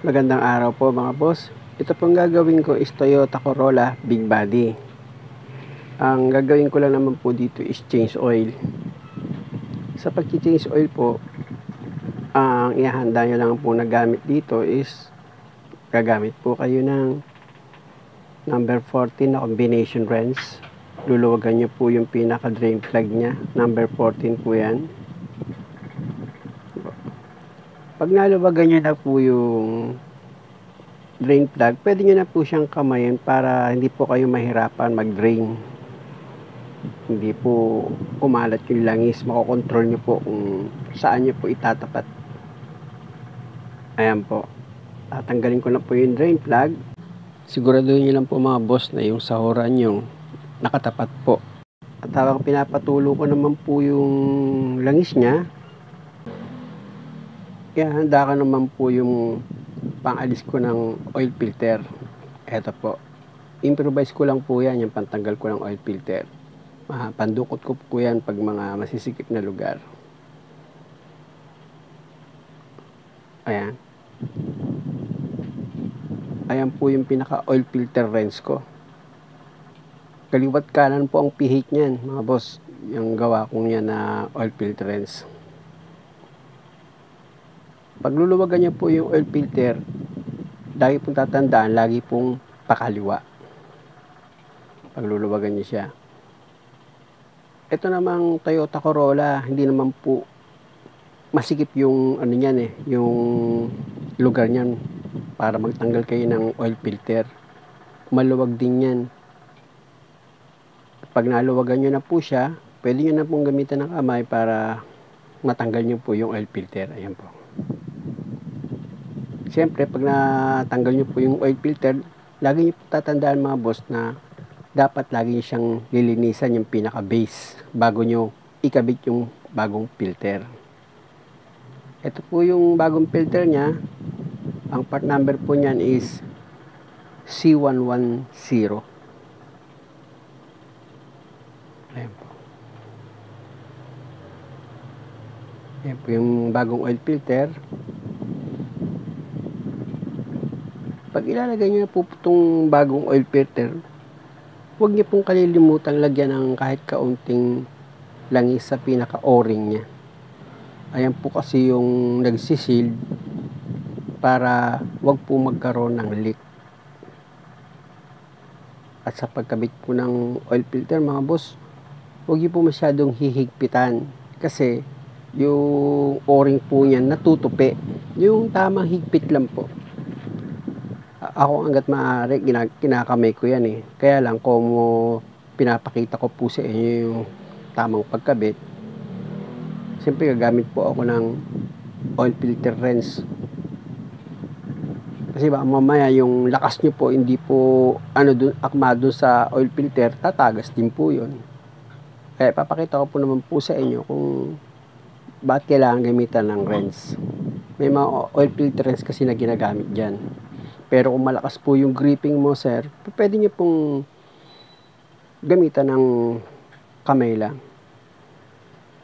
Magandang araw po mga boss. Ito pong gagawin ko is Toyota Corolla Big Body. Ang gagawin ko lang naman po dito is change oil. Sa pag-change oil po, ang ihahanda nyo lang po na gamit dito is gagamit po kayo ng number 14 na combination wrench. Luluwagan nyo po yung pinaka drain plug nya. Number 14 po yan. Pag naluwagan nyo na po yung drain plug, pwede nyo na po siyang kamayin para hindi po kayo mahirapan mag-drain. Hindi po kumalat yung langis. Makokontrol nyo po kung saan nyo po itatapat. Ayan po. Tatanggalin ko na po yung drain plug. Siguraduhin nyo lang po mga boss na yung sahuran nyo nakatapat po. At habang pinapatulo ko naman po yung langis nya, kaya handa ka naman po yung pangalis ko ng oil filter. Eto po. Improvise ko lang po yan, yung pantanggal ko ng oil filter. Pandukot ko po yan pag mga masisikip na lugar. Ayan. Ayan po yung pinaka oil filter wrench ko. Kaliwat kanan po ang pihit niyan mga boss. Yung gawa kong yan na oil filter wrench. Pag luluwagan niyo po yung oil filter, lagi pong tatandaan, lagi pong pakaliwa. Pag luluwagan niyo siya. Ito namang Toyota Corolla, hindi naman po masikip yung ano niyan yung lugar niyan para magtanggal kayo ng oil filter. Maluwag din yan. Pag naluwagan nyo na po siya, pwede nyo na pong gamitan ng kamay para matanggal nyo po yung oil filter. Ayan po. Siyempre, pag natanggal nyo po yung oil filter, lagi nyo po tatandaan mga boss na dapat lagi nyo siyang lilinisan yung pinaka-base bago nyo ikabit yung bagong filter. Ito po yung bagong filter nya. Ang part number po niyan is C110. Ayan po. Ayan po yung bagong oil filter. Pag ilalagay nyo na po itong bagong oil filter, huwag nyo pong kalilimutang lagyan ng kahit kaunting langis sa pinaka-o-ring nya. Ayan po kasi yung nagsisealed para huwag po magkaroon ng leak. At sa pagkabit po ng oil filter mga boss, huwag nyo po masyadong hihigpitan kasi yung o-ring po niyan natutupi. Yung tamang higpit lang po. Ako hanggat maaari, kinakamay ko yan Kaya lang kung pinapakita ko po sa inyo yung tamang pagkabit, siyempre gagamit po ako ng oil filter wrench. Kasi ba mamaya yung lakas nyo po, hindi po akma dun sa oil filter, tatagas din po yun. Kaya papakita ko po naman po sa inyo kung bakit kailangan gamitan ng wrench. May mga oil filter wrench kasi na ginagamit dyan. Pero kung malakas po yung gripping mo, sir, pwede nyo pong gamitan ng kamay lang.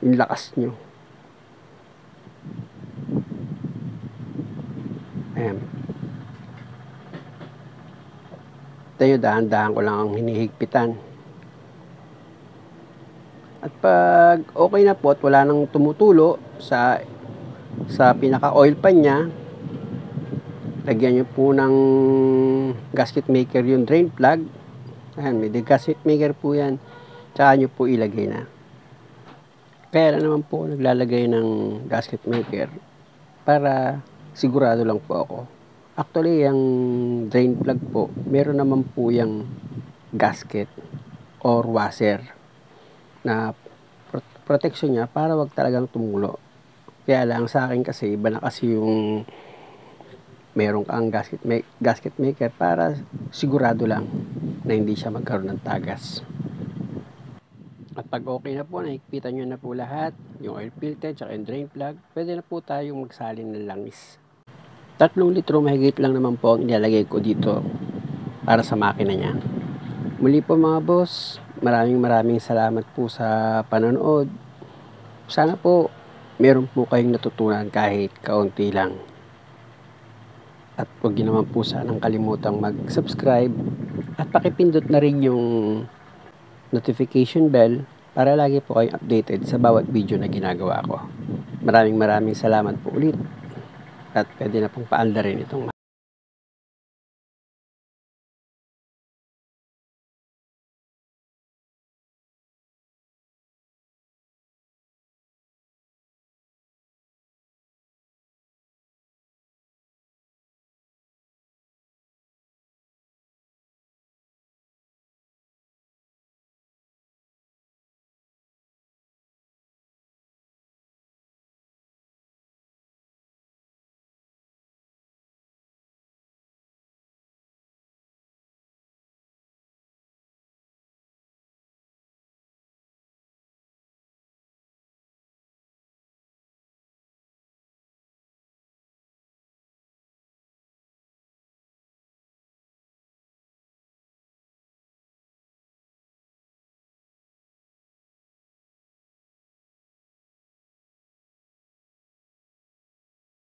Yung lakas nyo. Ayan. Tayo, dahan-dahan ko lang ang hinihigpitan. At pag okay na po at wala nang tumutulo sa pinaka-oil pan nya, lagyan nyo po ng gasket maker yung drain plug. Ayan, may gasket maker po yan. Tsaka nyo po ilagay na. Kaya lang naman po naglalagay ng gasket maker para sigurado lang po ako. Actually, yung drain plug po, meron naman po yung gasket or washer na protection niya para wag talagang tumulo. Kaya lang sa akin kasi, iba na kasi yung meron kang gasket maker para sigurado lang na hindi siya magkaroon ng tagas. At pag okay na po, nakikita nyo na po lahat, yung oil filter, tsaka yung drain plug, pwede na po tayong magsalin ng langis. 3 litro mahigit lang naman po ang ilalagay ko dito para sa makina niya. Muli po mga boss, maraming salamat po sa panonood. Sana po meron po kayong natutunan kahit kaunti lang. At huwag niyo naman po sanang kalimutang mag-subscribe at pakipindot na rin yung notification bell para lagi po kayong updated sa bawat video na ginagawa ko. Maraming salamat po ulit at pwede na pong paanda rin itong